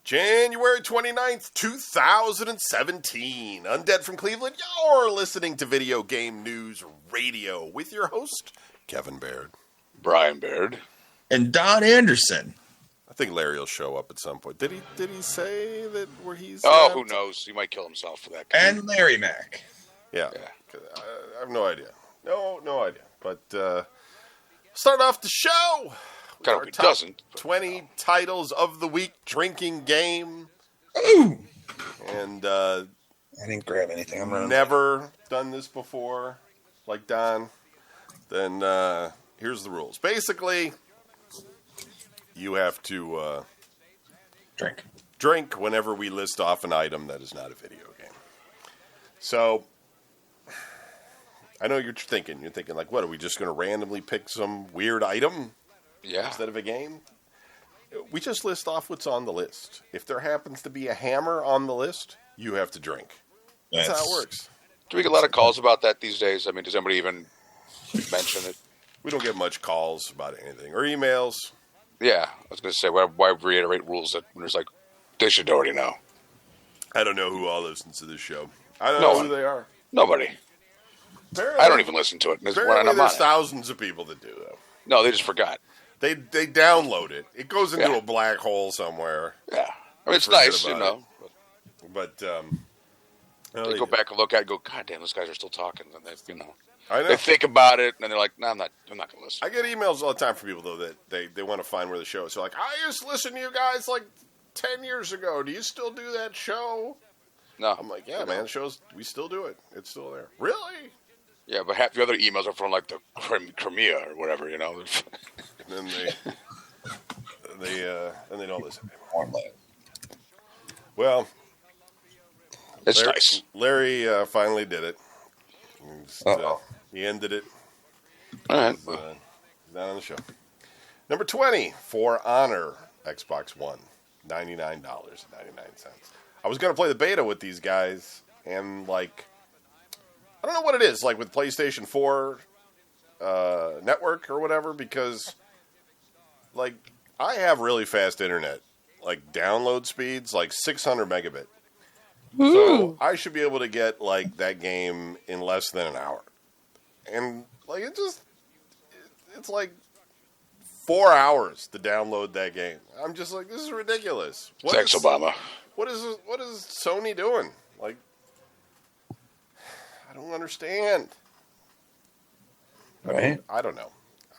January 29th, 2017. Undead from Cleveland, you're listening to Video Game News Radio with your host, Kevin Baird. Brian Baird. And Don Anderson. I think Larry will show up at some point. Did he say that where he's Oh, at? who knows? He might kill himself for that. And Larry Mack. Yeah. I have no idea. No idea. But start off the show. God, Our he top doesn't. 20 titles of the week drinking game. Ooh. And I didn't grab anything. I'm running. never done this before, like Don. Then here's the rules. Basically, you have to drink whenever we list off an item that is not a video game. So, I know you're thinking like, what, are we just going to randomly pick some weird item instead of a game? We just list off what's on the list. If there happens to be a hammer on the list, you have to drink. That's how it works. Do we get a lot of calls about that these days? I mean, does anybody even mention it? We don't get much calls about anything or emails. Yeah, I was going to say, why reiterate rules that when there's like, they should already know? I don't know who all listens to this show. I don't No know one. who they are. Nobody. Apparently, I don't even listen to it. Apparently there's thousands of people that do, though. No, they just forgot. They download it. It goes into Yeah. a black hole somewhere. Yeah. I mean, it's Forget nice, you about know. But They go back and look at it and go, God damn, those guys are still talking. And they, I know. they think about it, and then they're like, no, I'm not going to listen. I get emails all the time from people, though, that they want to find where the show is. So like, I used to listen to you guys like 10 years ago. Do you still do that show? No. I'm like, yeah, man, shows, we still do it. It's still there. Really? Yeah, but half the other emails are from like the Crimea or whatever, you know. And then they don't listen anymore. Well, It's nice. Larry finally did it. He ended it. All right. He's not on the show. Number 20, For Honor, Xbox One, $99.99. I was going to play the beta with these guys, and like, I don't know what it is, like with PlayStation 4 network or whatever, because like I have really fast internet, like download speeds, like 600 megabit. So I should be able to get like that game in less than an hour. And like it's like 4 hours to download that game. I'm just like, this is ridiculous. Thanks, Obama. What is Sony doing? Like, I don't understand. Right? I don't know.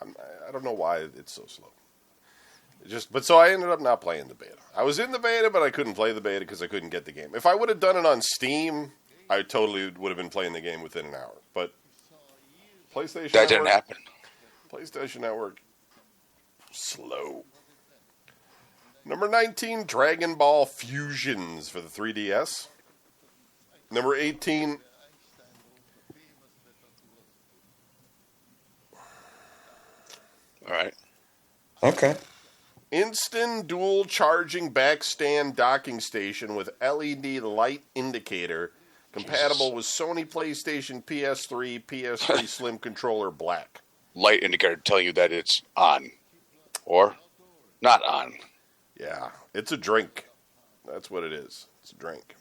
I don't know why it's so slow. So I ended up not playing the beta. I was in the beta, but I couldn't play the beta because I couldn't get the game. If I would have done it on Steam, I totally would have been playing the game within an hour. But PlayStation That didn't happen. PlayStation Network, slow. Number 19, Dragon Ball Fusions for the 3DS. Number 18. All right. Okay. Instant dual charging backstand docking station with LED light indicator, compatible with Sony PlayStation PS3, PS3 Slim Controller Black. Light indicator telling you that it's on or not on. Yeah, it's a drink. That's what it is. It's a drink.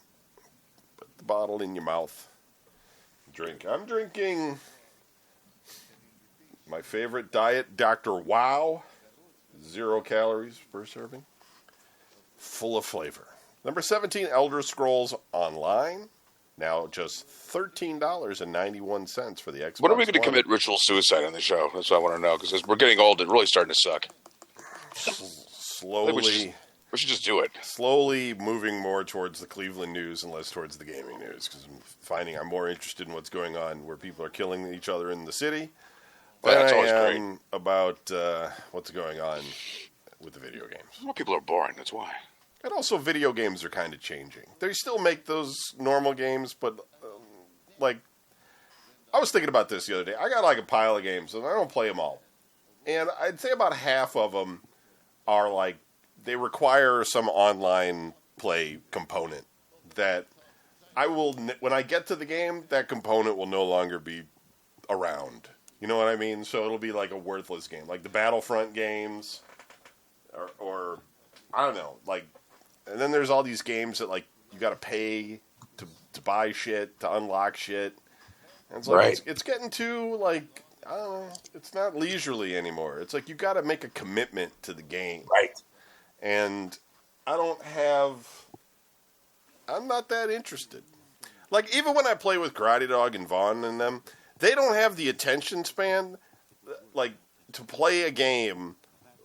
Put the bottle in your mouth. Drink. I'm drinking my favorite diet, Dr. Wow. 0 calories per serving. Full of flavor. Number 17, Elder Scrolls Online. Now just $13.91 for the Xbox When are we going to One. commit ritual suicide on the show? That's what I want to know, because as we're getting old, it's really starting to suck. Slowly, we should just do it. Slowly moving more towards the Cleveland news and less towards the gaming news, because I'm finding I'm more interested in what's going on where people are killing each other in the city than That's I always am great. about what's going on with the video games. More people are boring, that's why. And also, video games are kind of changing. They still make those normal games, but like, I was thinking about this the other day. I got like a pile of games, and I don't play them all. And I'd say about half of them are like, they require some online play component that I will, when I get to the game, that component will no longer be around. You know what I mean? So it'll be like a worthless game. Like the Battlefront games, or I don't know, like And then there's all these games that like you got to pay to buy shit, to unlock shit. And it's like Right. it's getting too like I don't know. It's not leisurely anymore. It's like you got to make a commitment to the game. Right. And I'm not that interested. Like, even when I play with Karate Dog and Vaughn and them, they don't have the attention span, like, to play a game,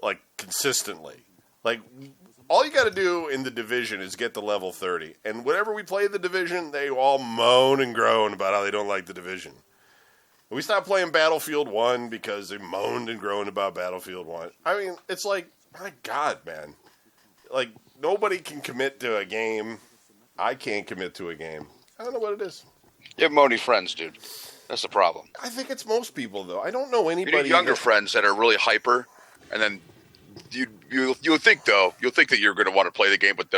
like, consistently. Like, all you got to do in the Division is get to level 30. And whenever we play the Division, they all moan and groan about how they don't like the Division. We stopped playing Battlefield 1 because they moaned and groaned about Battlefield 1. I mean, it's like, my God, man. Like, nobody can commit to a game. I can't commit to a game. I don't know what it is. You have moany friends, dude. That's the problem. I think it's most people, though. I don't know You anybody. need younger friends that are really hyper, and then you'll think that you're going to want to play the game, but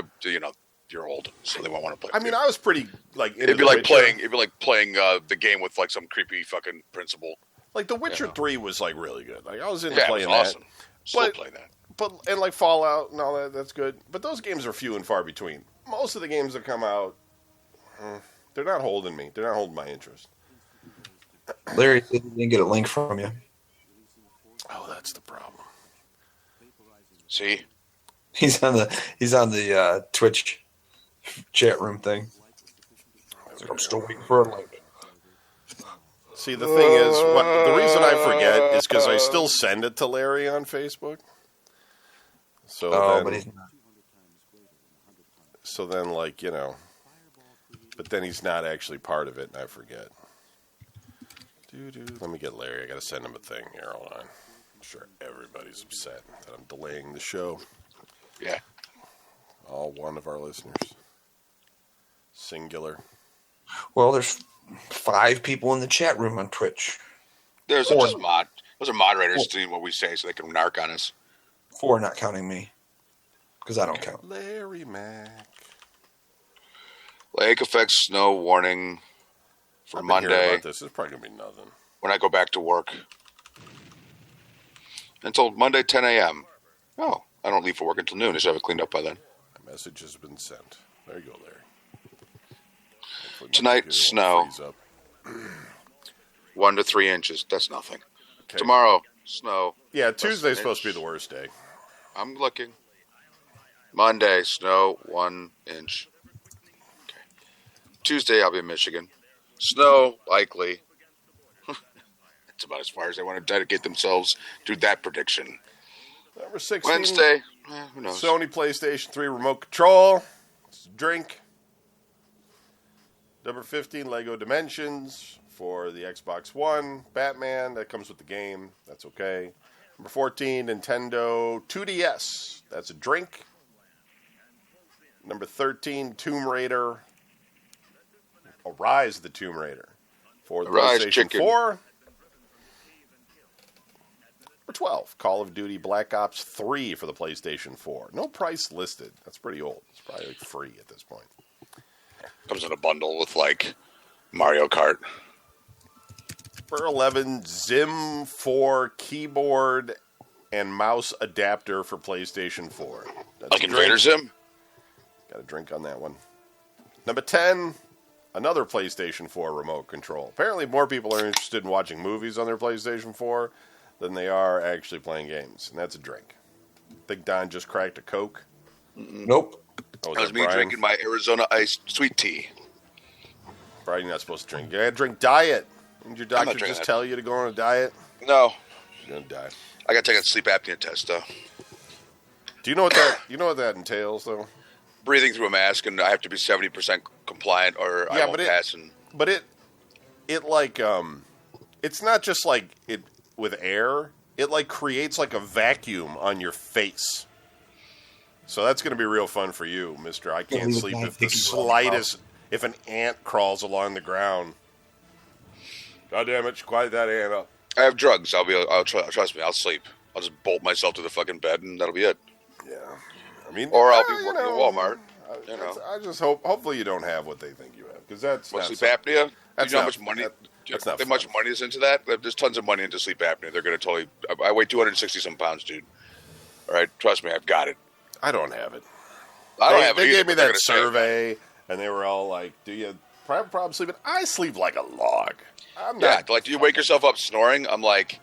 you're old, so they won't want to play. I mean, I was pretty like. It'd be like playing the game with like some creepy fucking principal. Like The Witcher 3 was like really good. Like I was into Yeah, it playing was awesome. that. Still But- play that. But and like Fallout and all that, that's good. But those games are few and far between. Most of the games that come out, they're not holding me. They're not holding my interest. Larry said he didn't get a link from you. Oh, that's the problem. See, He's on the Twitch chat room thing. I'm still waiting for a link. See, the thing is, the reason I forget is because I still send it to Larry on Facebook. So But he's not. So then, like, but then he's not actually part of it, and I forget. Let me get Larry. I got to send him a thing here. Hold on. I'm sure everybody's upset that I'm delaying the show. yeah, All one of our listeners. Singular. Well, there's 5 people in the chat room on Twitch. those are moderators doing what we say, so they can narc on us. 4, not counting me, because I don't count. Larry Mack. Lake effect snow warning for I've been hearing Monday about this. It's probably going to be nothing. when I go back to work. Until Monday, 10 a.m. Oh, I don't leave for work until noon. I should have it cleaned up by then. My message has been sent. There you go, Larry. Hopefully my Tonight, computer won't snow. freeze up. 1 to 3 inches. That's nothing. Okay. Tomorrow, snow. Yeah, less than Tuesday's an supposed to be inch. the worst day. I'm looking. Monday, snow, 1 inch. Okay. Tuesday, I'll be in Michigan. Snow, likely. That's about as far as they want to dedicate themselves to that prediction. Number 16. Wednesday, who knows? Sony PlayStation 3 remote control. Drink. Number 15, Lego Dimensions for the Xbox One. Batman, that comes with the game. That's okay. Number 14, Nintendo 2DS. That's a drink. Number 13, Tomb Raider. Rise of the Tomb Raider for the Rise PlayStation chicken. 4. Number 12, Call of Duty Black Ops 3 for the PlayStation 4. No price listed. That's pretty old. It's probably like free at this point. Comes in a bundle with, like, Mario Kart. Number 11, Zim 4 keyboard and mouse adapter for PlayStation 4. That's Like a Invader drink. Zim? Got a drink on that one. Number 10, another PlayStation 4 remote control. Apparently more people are interested in watching movies on their PlayStation 4 than they are actually playing games. And that's a drink. Think Don just cracked a Coke? Nope. Oh, That was me drinking my Arizona iced sweet tea. Brian, you're not supposed to drink. You gotta drink diet. Didn't your doctor drinking just that. tell you to go on a diet? No, You're gonna die. I got to take a sleep apnea test, though. Do you know what that entails though? Breathing through a mask, and I have to be 70% compliant, or I Yeah, won't but pass. And But it like it's not just like it with air. It like creates like a vacuum on your face. So that's going to be real fun for you, Mister. I can't leave it sleep down, if the take you slightest if an ant crawls along the ground. God damn it! Quiet that ant up. I have drugs. Trust me. I'll sleep. I'll just bolt myself to the fucking bed, and that'll be it. Yeah, I mean, Or I'll be you working at know, Walmart. I just hopefully you don't have what they think you have because that's What, not sleep so- apnea? That's Do you know how not- much money? that's not how much fun. money is into that? There's tons of money into sleep apnea. They're going to totally. I weigh 260 some pounds, dude. All right, trust me, I've got it. I don't have it. I don't have They either, gave me but they're that gonna say it. survey, and they were all like, "Do you problem sleeping?" I sleep like a log. I'm Yeah, not. like, do you wake yourself up snoring? I'm like,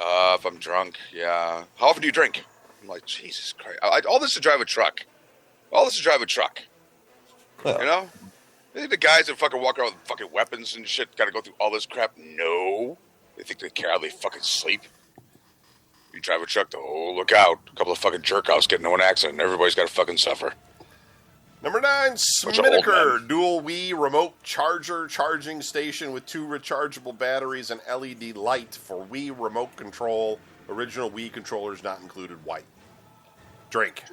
if I'm drunk, yeah. How often do you drink? I'm like, Jesus Christ. All this to drive a truck. All this to drive a truck. Yeah. You know? They think the guys that fucking walk around with fucking weapons and shit got to go through all this crap? No. They think they care how they fucking sleep. You drive a truck, oh, look out. A couple of fucking jerk-offs get into an accident, and everybody's got to fucking suffer. Number 9, Bunch of old Smittaker dual Wii remote charger charging station with 2 rechargeable batteries and LED light for Wii remote control. Original Wii controllers not included. White. Drink.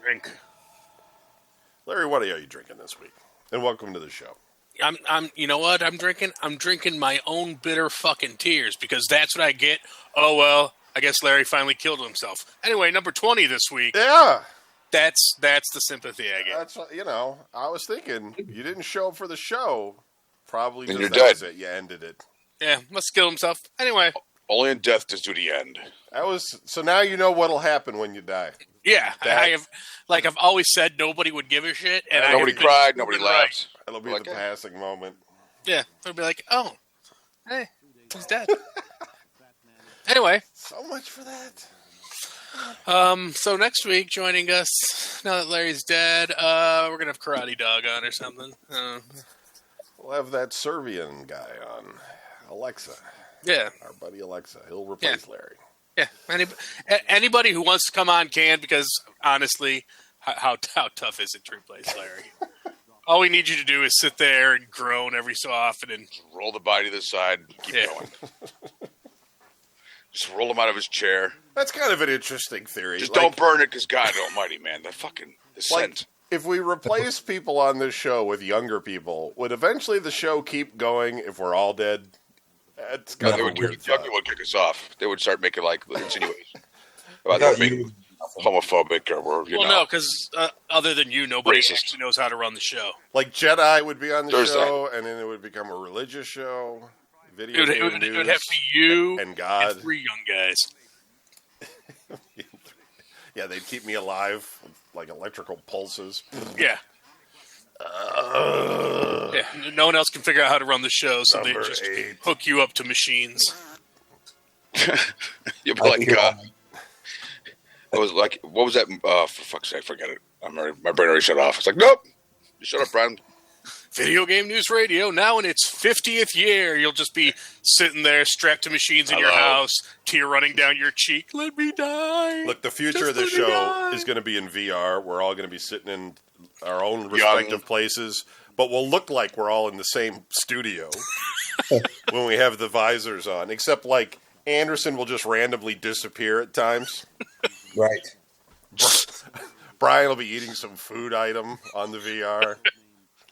Larry, what are you drinking this week? And welcome to the show. I'm you know what I'm drinking? I'm drinking my own bitter fucking tears because that's what I get. Oh, well, I guess Larry finally killed himself. Anyway, number 20 this week. Yeah. That's the sympathy I get. That's, I was thinking you didn't show up for the show. Probably Then just you're that was dead. it. You ended it. Yeah, must kill himself. Anyway, Only in death does duty end. So now you know what'll happen when you die. yeah, That- I've always said nobody would give a shit, and Nobody I have been cried, nobody proven right. laughed. It'll be Like, the eh. passing moment. Yeah, they'll be like, oh, hey, he's dead. Anyway, So much for that. so next week joining us, now that Larry's dead, we're gonna have Karate Dog on or something. We'll have that Serbian guy on. Alexa. Yeah. Our buddy Alexa. He'll replace Larry. Yeah, anybody who wants to come on can, because honestly, how tough is it to replace Larry? All we need you to do is sit there and groan every so often, and Roll the body to the side, keep Yeah. going. Just roll him out of his chair. That's kind of an interesting theory. Just Like- don't burn it, because God almighty, man, the Like, scent. if we replace people on this show with younger people, would eventually the show keep going if we're all dead? That's kind They of a would, weird Kentucky thought. would kick us off. They would start making, like, insinuations about Without being you, homophobic or, you well, know. no, because other than you, nobody Racist. actually knows how to run the show. Like Jedi would be on the There's show, and then it would become a religious show. Video It game would news, have to be you and God. and 3 young guys. Yeah, they'd keep me alive with, like, electrical pulses. Yeah. Yeah, no one else can figure out how to run the show, so they Number just 8. hook you up to machines. You'd be like, it was like, what was that? For fuck's sake, forget it. My brain already shut off. It's like, nope. You shut up, Brian. Video Game News Radio, now in its 50th year, you'll just be sitting there strapped to machines in your Hello. house, tear running down your cheek. Let me die. Look, the future Just of this let me show die. is going to be in VR. We're all going to be sitting in our own respective places, but we'll look like we're all in the same studio when we have the visors on. Except, like, Anderson will just randomly disappear at times. right. Brian will be eating some food item on the VR.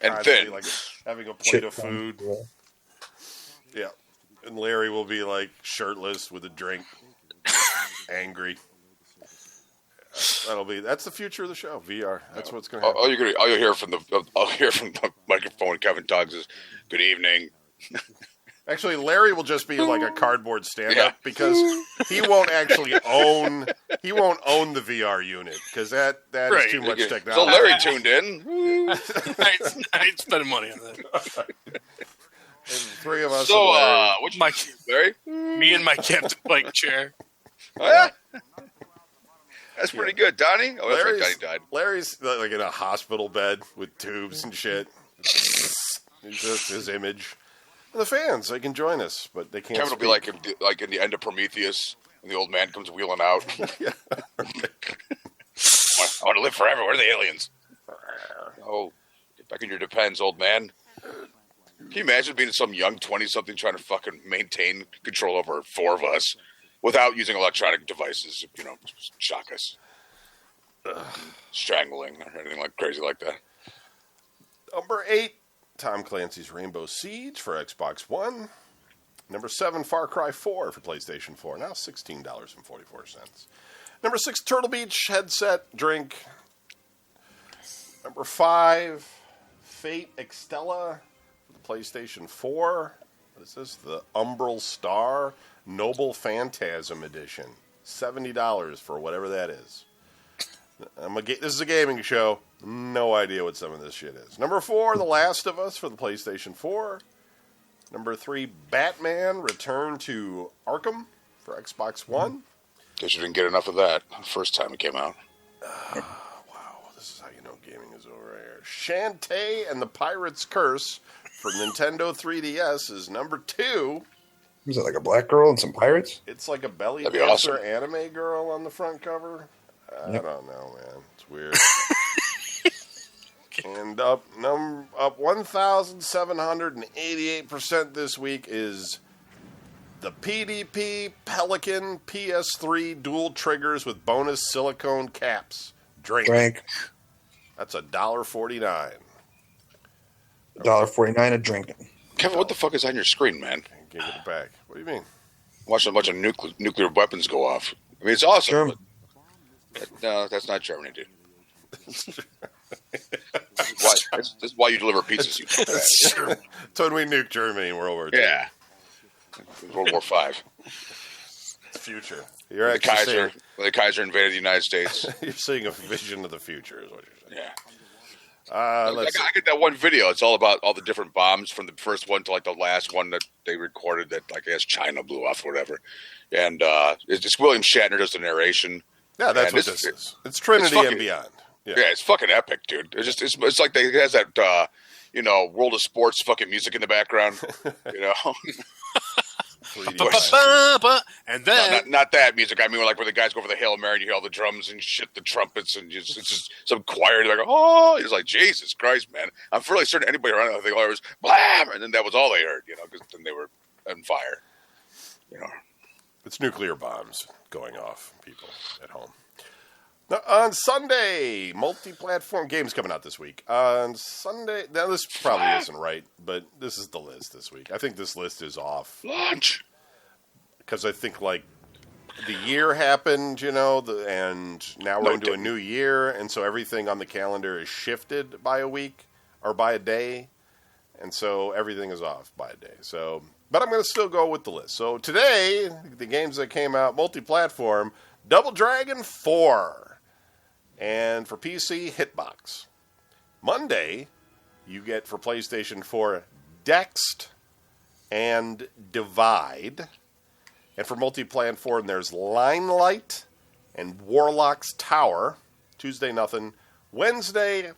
And constantly, thin. like having a plate of Chip food. on- Yeah. And Larry will be, like, shirtless with a drink. Angry. That's the future of the show. VR. That's what's going to happen. All you hear from the microphone, Kevin Tuggs, is "Good evening." Actually, Larry will just be like a cardboard stand-up Yeah. because he won't actually own the VR unit because that is Right. too much So technology. Larry tuned in. I ain't spending money on that. And the 3 of us. So, and Larry, what's My, Larry? me and my Captain Pike chair. Oh yeah, that's pretty good, Donnie. Oh, that's right, Larry's, Donnie died. Larry's like in a hospital bed with tubes and shit. It's just his image. And the fans, they can join us, but they can't. Kevin will be like in the end of Prometheus, and the old man comes wheeling out. I want to live forever. Where are the aliens? Oh, get back in your depends, old man. Can you imagine being some young 20-something trying to fucking maintain control over 4 of us without using electronic devices, you know, shock us. Strangling or anything like crazy like that. Number 8, Tom Clancy's Rainbow Siege for Xbox One. Number 7, Far Cry 4 for PlayStation 4, now $16.44. Number 6, Turtle Beach headset drink. Number 5, Fate Extella for the PlayStation 4. What is this? The Umbral Star Noble Phantasm Edition. $70 for whatever that is. This is a gaming show. No idea what some of this shit is. Number 4, The Last of Us for the PlayStation 4. Number 3, Batman Return to Arkham for Xbox One. Guess you didn't get enough of that the first time it came out. Wow, this is how you know gaming is over here. Shantae and the Pirate's Curse for Nintendo 3DS is number 2. Was it like a black girl and some pirates? It's like a belly That'd be dancer awesome. anime girl on the front cover. I Yep. don't know, man. It's weird. And up 1,788% this week is the PDP Pelican PS3 dual triggers with bonus silicone caps. Drink. That's $1.49. $1.49 a drinking. Kevin, what the fuck is on your screen, man? Can't get it back. What do you mean? Watching a bunch of nuclear weapons go off. I mean, it's awesome. German. But, no, that's not Germany, dude. This is why you deliver pizzas. You dumbass. It's when we nuked Germany in World War II. Yeah. World War V. It's future. You're The actually Kaiser, when the Kaiser invaded the United States. you're seeing a vision of the future, is what you're saying. Yeah. Let's see. I get that one video. It's all about all the different bombs from the first one to like the last one that they recorded that like I guess China blew off or whatever. And it's William Shatner does the narration. Yeah, that's Man, what this is. It's Trinity fucking- and beyond. Yeah, it's fucking epic, dude. It's like it has that World of Sports fucking music in the background. 3D Ba-ba-ba-ba. And No, then not that music. I mean, like where the guys go for the Hail Mary and you hear all the drums and shit, the trumpets, and it's just some choir. They're like, oh, it's like, Jesus Christ, man. I'm fairly certain anybody around, I think, oh, it was blam, and then that was all they heard, because then they were on fire. It's nuclear bombs going off people at home. Now, on Sunday, multi-platform games coming out this week. On Sunday, now this probably isn't right, but this is the list this week. I think this list is off Launch. because I think like the year happened, and now we're No, it into a didn't. new year, and so everything on the calendar is shifted by a week or by a day, and so everything is off by a day. So, but I'm going to still go with the list. So today, the games that came out multi-platform: Double Dragon 4. And for PC, Hitbox. Monday, you get for PlayStation 4, Dext and Divide. And for multi-platform, there's Limelight and Warlock's Tower. Tuesday, nothing. Wednesday,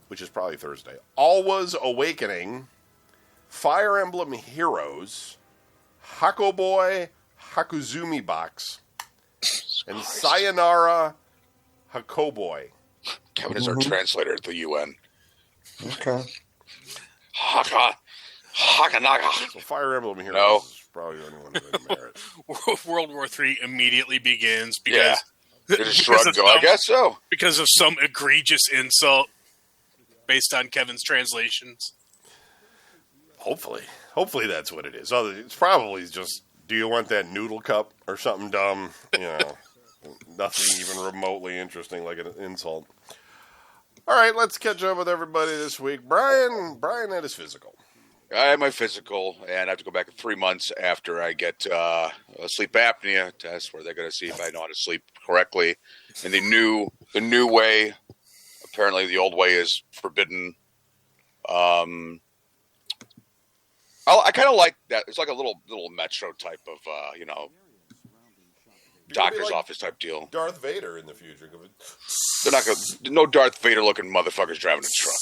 which is probably Thursday, Alwa's Awakening, Fire Emblem Heroes, Hakoboy Hakuzumi Box, and Sayonara Hakoboy. Kevin is our translator at the UN. Okay. Hakanaga. So Fire Emblem Heroes No. is probably the only one that didn't merit. World War III immediately begins Yeah. because They just shrugged and go, I guess so. because of some egregious insult based on Kevin's translations. Hopefully that's what it is. It's probably just, do you want that noodle cup or something dumb? Nothing even remotely interesting like an insult. All right, let's catch up with everybody this week. Brian had his physical. I had my physical, and I have to go back 3 months after I get a sleep apnea test, where they're going to see if I know how to sleep correctly. And the new way, apparently the old way is forbidden. I kind of like that. It's like a little metro type of doctor's like office type deal. Darth Vader in the future. They're not no Darth Vader looking motherfuckers driving a truck.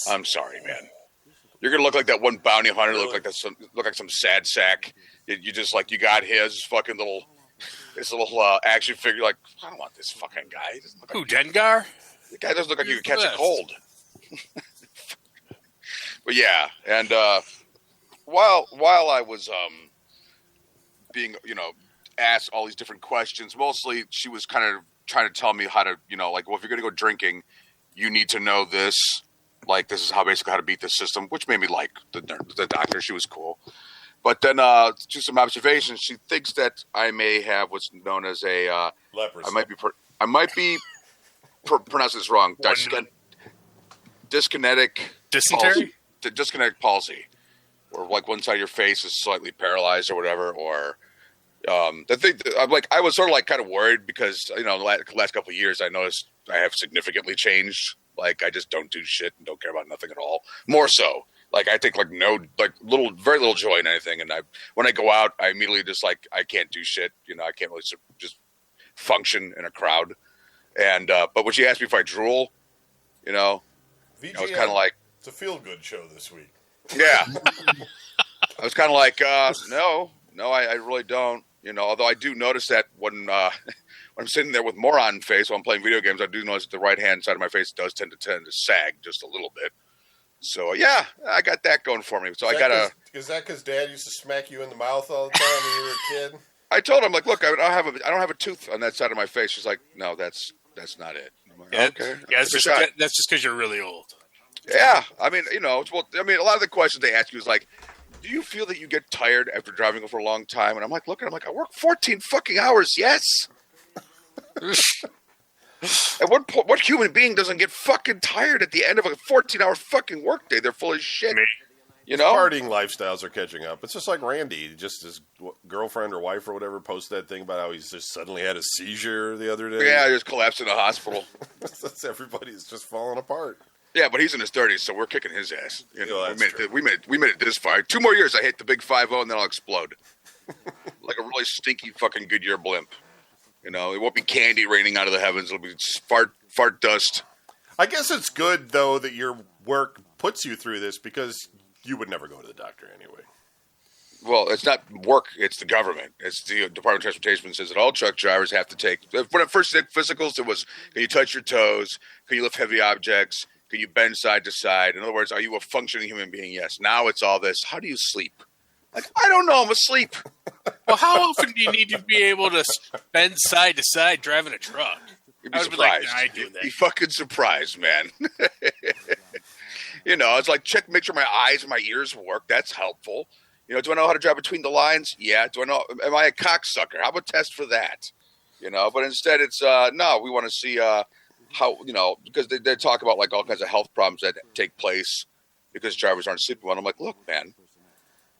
I'm sorry, man. You're gonna look like that one bounty hunter. Look like some sad sack. You just like you got his fucking little action figure. Like, I don't want this fucking guy. He doesn't look Who, like, Dengar? the guy doesn't look like he could catch a Best. cold. But yeah, and while I was being asked all these different questions, mostly she was kind of trying to tell me how to well, if you're gonna go drinking, you need to know this. Like, this is how to beat the system, which made me like the doctor. She was cool. But then, to some observations, she thinks that I may have what's known as a Leprosy. I might be pronouncing this wrong. Dyskinetic Dysentery? Dyskinetic palsy, or like one side of your face is slightly paralyzed or whatever, or The thing, I was sort of like kind of worried because the last couple of years I noticed I have significantly changed. Like I just don't do shit and don't care about nothing at all. More so, like I take very little joy in anything. And when I go out, I immediately just like I can't do shit. I can't really just function in a crowd. And but when she asked me if I drool, VGM, I was kind of like, it's a feel good show this week. Yeah. I was kind of like, no, I really don't. Although I do notice that when I'm sitting there with moron face while I'm playing video games, I do notice that the right hand side of my face does tend to sag just a little bit. So yeah, I got that going for me. So Is that because Dad used to smack you in the mouth all the time when you were a kid? I told him, like, look, I don't have a tooth on that side of my face. She's like, no, that's not it. I'm like, okay. Yeah, that's just because you're really old. Yeah, I mean, a lot of the questions they ask you is like, do you feel that you get tired after driving for a long time? And I'm like, I work 14 fucking hours. Yes. And what human being doesn't get fucking tired at the end of a 14-hour fucking workday? They're full of shit. Partying lifestyles are catching up. It's just like Randy, just his girlfriend or wife or whatever, posted that thing about how he's just suddenly had a seizure the other day. Yeah, I just collapsed in a hospital. Everybody's just falling apart. Yeah, but he's in his 30s, so we're kicking his ass. We made it this far. 2 more years, I hit the big 5-0, and then I'll explode. Like a really stinky fucking Goodyear blimp. It won't be candy raining out of the heavens. It'll be fart dust. I guess it's good, though, that your work puts you through this because you would never go to the doctor anyway. Well, it's not work. It's the government. It's the Department of Transportation says that all truck drivers have to take. When I first did physicals, it was, can you touch your toes? Can you lift heavy objects? Can you bend side to side? In other words, are you a functioning human being? Yes. Now it's all this. How do you sleep? Like, I don't know. I'm asleep. Well, how often do you need to be able to bend side to side driving a truck? You'd be surprised. You'd be fucking surprised, man. It's like make sure my eyes and my ears work. That's helpful. Do I know how to drive between the lines? Yeah. Do I know? Am I a cocksucker? How about a test for that? But instead it's, no, we want to see how, because they talk about like all kinds of health problems that take place because drivers aren't sleeping well. I'm like, look, man,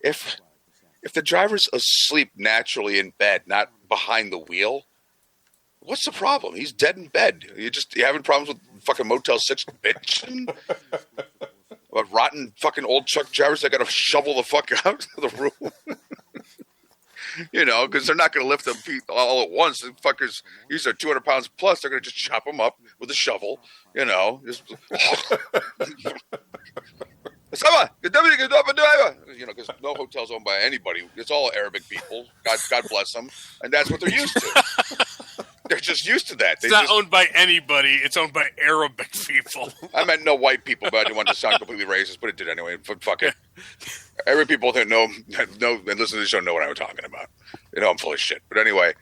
if the driver's asleep naturally in bed, not behind the wheel, what's the problem? He's dead in bed. You having problems with fucking Motel 6 bitching? About rotten fucking old truck drivers that got to shovel the fuck out of the room. Because they're not going to lift them feet all at once. The fuckers, these are 200 pounds plus. They're going to just chop them up with a shovel. Just because no hotel's owned by anybody. It's all Arabic people. God bless them, and that's what they're used to. They're just used to that. It's not owned by anybody. It's owned by Arabic people. I meant no white people, but I didn't want to sound completely racist, but it did anyway. Fuck it. Every people that know and listen to the show know what I'm talking about. I'm full of shit. But anyway,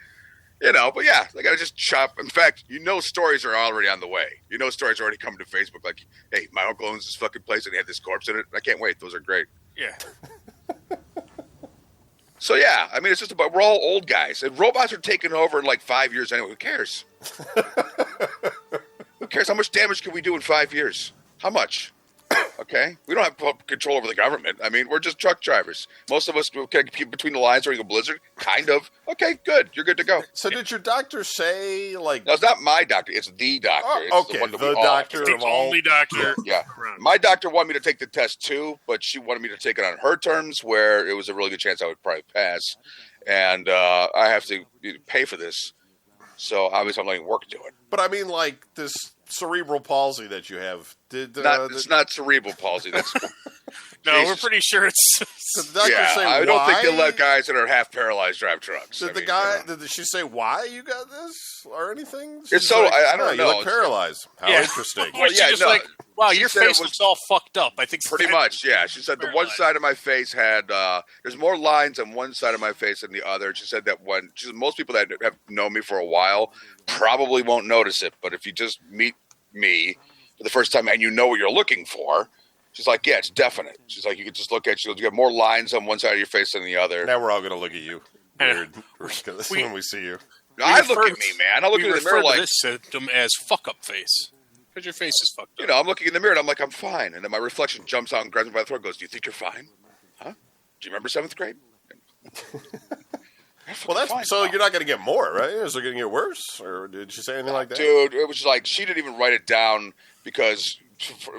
but yeah, they got to just chop. In fact, stories are already on the way. Stories are already coming to Facebook like, hey, my uncle owns this fucking place and he had this corpse in it. I can't wait. Those are great. Yeah. So, yeah, I mean, it's just about, we're all old guys. And robots are taking over in like 5 years anyway. Who cares? Who cares? How much damage can we do in 5 years? How much? Okay? We don't have control over the government. I mean, we're just truck drivers. Most of us can keep between the lines during a blizzard. Kind of. Okay, good. You're good to go. So did your doctor say, like... No, it's not my doctor. It's the doctor. Oh, okay, it's the doctor the of all... only doctor. Yeah. My doctor wanted me to take the test, too, but she wanted me to take it on her terms, where it was a really good chance I would probably pass. And I have to pay for this. So, obviously, I'm letting work do it. But, I mean, like, this cerebral palsy that you have... It's not cerebral palsy. That's... No, we're pretty sure it's... Did the doctor say why? I don't think they let guys that are half paralyzed drive trucks. Did she say why you got this or anything? It's so like, I don't know. You look paralyzed. How interesting. Well, like, wow, your face looks all fucked up. I think pretty much. Yeah, she said the one side of my face had there's more lines on one side of my face than the other. She said that most people that have known me for a while probably won't notice it, but if you just meet me for the first time and you know what you're looking for. She's like, yeah, it's definite. She's like, you can just look at you. You have more lines on one side of your face than the other. Now we're all going to look at you weird when we see you. No, I look at me, man. I look in the mirror like this symptom as fuck up face because your face is fucked up. I'm looking in the mirror and I'm like, I'm fine. And then my reflection jumps out and grabs me by the throat and goes, do you think you're fine? Huh? Do you remember 7th grade? Well, Fine. that's so you're not going to get more, right? Is it going to get worse, or did she say anything like that? Dude, it was like she didn't even write it down because,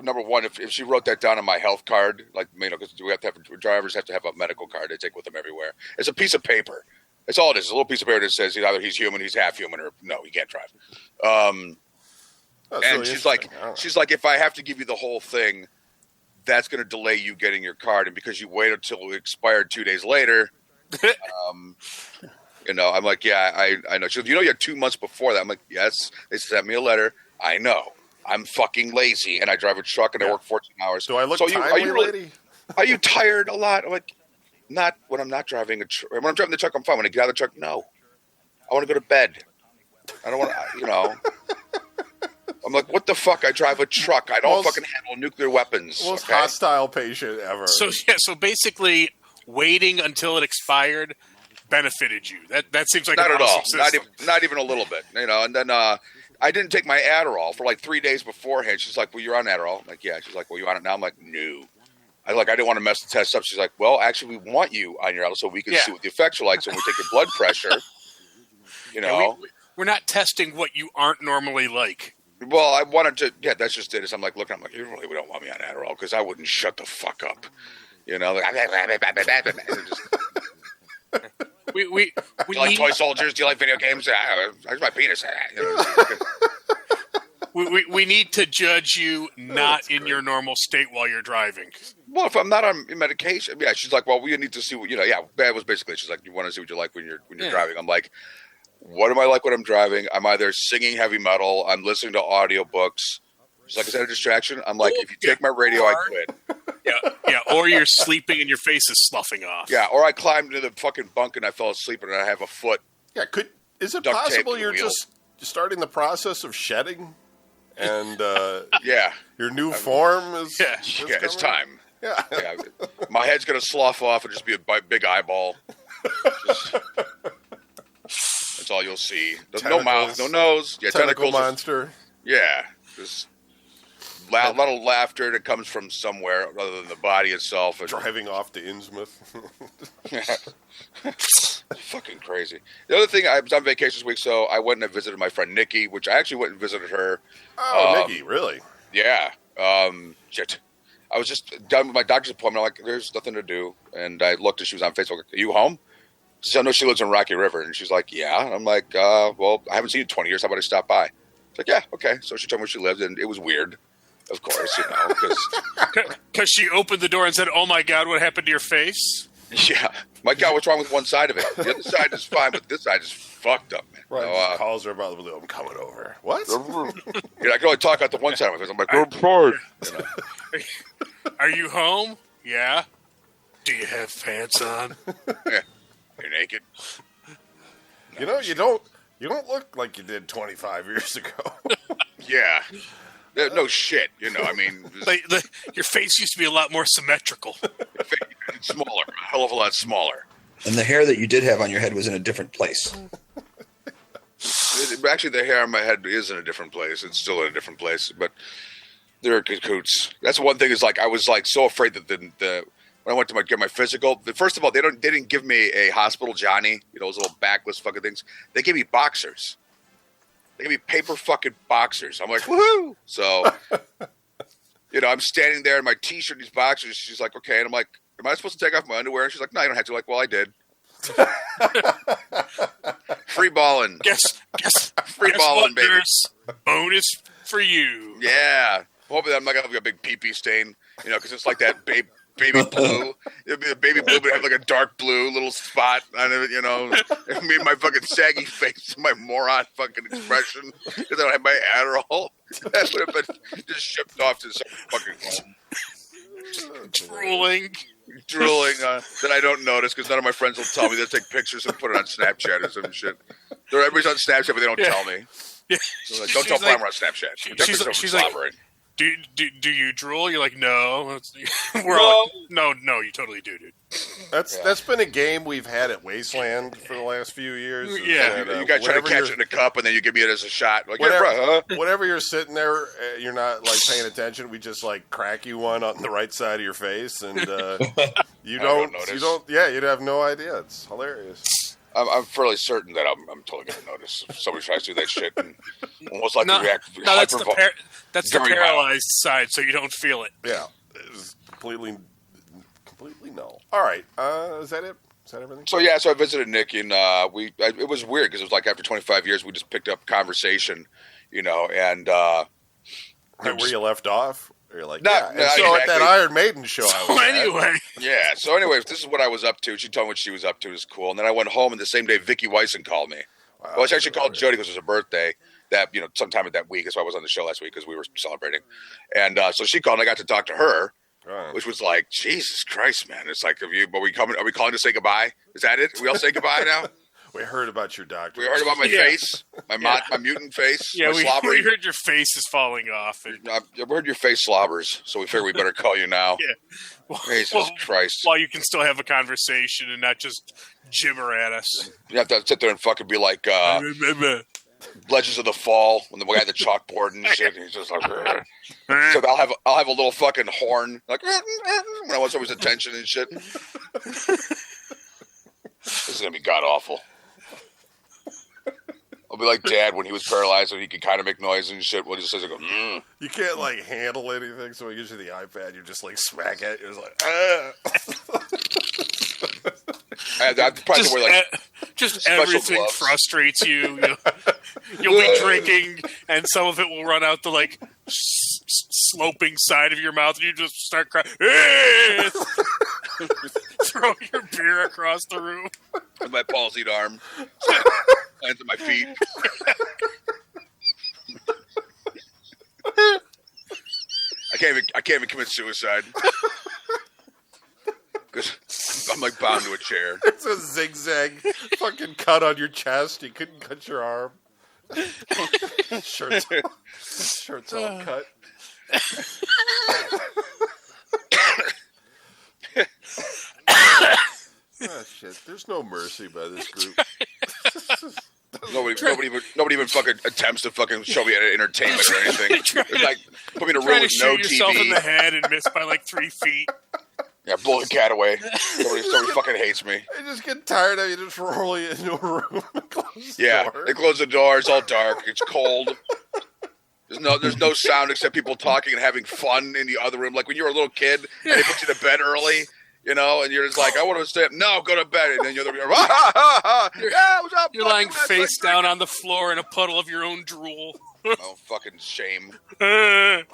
number one, if she wrote that down on my health card, like, because drivers have to have a medical card they take with them everywhere. It's a piece of paper. That's all it is. It's a little piece of paper that says either he's human, he's half human, or no, he can't drive. That's And really she's like, if I have to give you the whole thing, that's going to delay you getting your card, and because you wait until it expired 2 days later. I'm like, yeah, I know. She goes, you had 2 months before that. I'm like, yes. They sent me a letter. I know. I'm fucking lazy, and I drive a truck, and I work 14 hours. Do I look timely, lady? Are you tired a lot? I'm like, not when I'm not driving a truck. When I'm driving the truck, I'm fine. When I get out of the truck, no. I want to go to bed. I don't want to, I'm like, what the fuck? I drive a truck. I don't fucking handle nuclear weapons. Most hostile patient ever. So basically, waiting until it expired benefited you. That seems like not an at all. system. Not even a little bit. And then I didn't take my Adderall for like 3 days beforehand. She's like, well, you're on Adderall. I'm like, yeah. She's like, well, you on it now? I'm like, no. I didn't want to mess the test up. She's like, well, actually, we want you on your Adderall so we can see what the effects are like. So when we take your blood pressure, we're not testing what you aren't normally like. Well, I wanted to. Yeah, that's just it. I'm like, look, you really don't want me on Adderall because I wouldn't shut the fuck up. We do you like toy soldiers? Do you like video games? Here's my penis. We need to judge you not in your normal state while you're driving. Well, if I'm not on medication, yeah. She's like, well, we need to see what that was basically. She's like, you want to see what you like when you're driving. I'm like, what am I like when I'm driving? I'm either singing heavy metal, I'm listening to audiobooks. She's like, is that a distraction? I'm like, if you take my radio, I quit. Yeah, or you're sleeping and your face is sloughing off. Yeah, or I climbed into the fucking bunk and I fell asleep and I have a foot. Yeah, is it possible you're just starting the process of shedding? And your new form is it's time. Yeah. My head's gonna slough off and just be a big eyeball. That's all you'll see. There's no mouth, no nose. Yeah, tentacle monster. Yeah, just a lot of laughter that comes from somewhere other than the body itself. Driving off to Innsmouth. Fucking crazy. The other thing, I was on vacation this week, so I went and visited my friend Nikki, which I actually went and visited her. Oh, Nikki, really? Yeah. Shit. I was just done with my doctor's appointment. I'm like, there's nothing to do. And I looked and she was on Facebook. Are you home? She said, I know she lives in Rocky River. And she's like, yeah. And I'm like, well, I haven't seen you in 20 years. How about I stop by? She's like, yeah, okay. So she told me where she lived, and it was weird. Of course, because she opened the door and said, "Oh my God, what happened to your face?" Yeah, my God, what's wrong with one side of it? The other side is fine, but this side is fucked up, man. Right, calls her about the blue. I'm coming over. What? I can only talk out the one side of my face. I'm like, Are you home? Yeah. Do you have pants on? Yeah. You're naked. No. You don't look like you did 25 years ago. Yeah. No shit, I mean... your face used to be a lot more symmetrical. Smaller, a hell of a lot smaller. And the hair that you did have on your head was in a different place. Actually, the hair on my head is in a different place. It's still in a different place, but they're cahoots. That's one thing is, I was, so afraid that when I went to get my physical, first of all, they didn't give me a hospital Johnny, those little backless fucking things. They gave me boxers. They gave me paper fucking boxers. I'm like, woohoo! So, I'm standing there in my T-shirt, these boxers. She's like, okay. And I'm like, am I supposed to take off my underwear? And she's like, no, you don't have to. I'm like, well, I did. Free balling. Guess Free balling, baby. There's bonus for you. Yeah. Hopefully I'm not going to have a big pee-pee stain, because it's like that baby blue. It'll be the baby blue, but have a dark blue little spot on it, Me and my fucking saggy face, my moron fucking expression, because I don't have my Adderall. That would have been just shipped off to some fucking home. Drooling that I don't notice because none of my friends will tell me. They'll take pictures and put it on Snapchat or some shit. Everybody's on Snapchat, but they don't tell me. Yeah. So don't tell Palmer on Snapchat. She's like, do you drool? You're like, no. We're all like, no, you totally do, dude. That's been a game we've had at Wasteland for the last few years. Yeah, you guys try to catch it in a cup, and then you give me it as a shot. Like, whenever you're sitting there, you're not paying attention. We just crack you one on the right side of your face, and you don't. Yeah, you'd have no idea. It's hilarious. I'm fairly certain that I'm totally going to notice if somebody tries to do that shit and almost like No, react. no, that's the very paralyzed side, so you don't feel it. Yeah, it's completely no. All right, is that it? Is that everything? So I visited Nikki, and it was weird because it was like after 25 years, we just picked up conversation, and Where you left off? Or you're like, No, yeah. no, And so at exactly. that Iron Maiden show, I So was at, anyway, yeah. So anyway, this is what I was up to. She told me what she was up to. It was cool. And then I went home, and the same day, Vicky Weisen called me. wow, Well, she actually called Jody because it was her birthday. That sometime in that week. That's why I was on the show last week because we were celebrating. And so she called, and I got to talk to her, which was like, Jesus Christ, man! It's like, are we calling to say goodbye? Is that it? We all say goodbye now? We heard about your doctor. We heard about my face, my mutant face, yeah, my we slobbery. heard your face is falling off. And, We heard your face slobbers, so we figured we better call you now. yeah. Jesus Christ. While you can still have a conversation and not just gibber at us. You have to sit there and fucking be like Legends of the Fall when the guy had the chalkboard and shit. And he's just like, "Rrr." So I'll have a little fucking horn like when I want someone's attention and shit. This is gonna be god awful. I'll be like Dad when he was paralyzed and he could kind of make noise and shit. Well, he just says, "I go." You can't like handle anything, so he gives you the iPad. You just like smack it. You're just like, ah. I probably Just, wear like just special everything gloves. frustrates you. You'll be drinking, and some of it will run out the like sloping side of your mouth, and you just start crying. Throw your beer across the room. with my palsied arm, lands at my feet. I can't even commit suicide because I'm like bound to a chair. It's a zigzag fucking cut on your chest. You couldn't cut your arm. Shirt's all cut. Oh shit! There's no mercy by this group. Nobody even fucking attempts to fucking show me entertainment or anything. It's like put me in a room Trying to with no shoot yourself in TV. the head and miss by like 3 feet. Yeah, blow the cat away. Somebody fucking hates me. I just get tired of you just rolling into a room and close the Yeah, door. they close the door. It's all dark. It's cold. There's no sound except people talking and having fun in the other room. Like when you were a little kid and they put you to bed early, and you're just like, I want to stay up. No, go to bed. And then you're yeah, what's up? You're lying face down on the floor in a puddle of your own drool. Oh, fucking shame. Every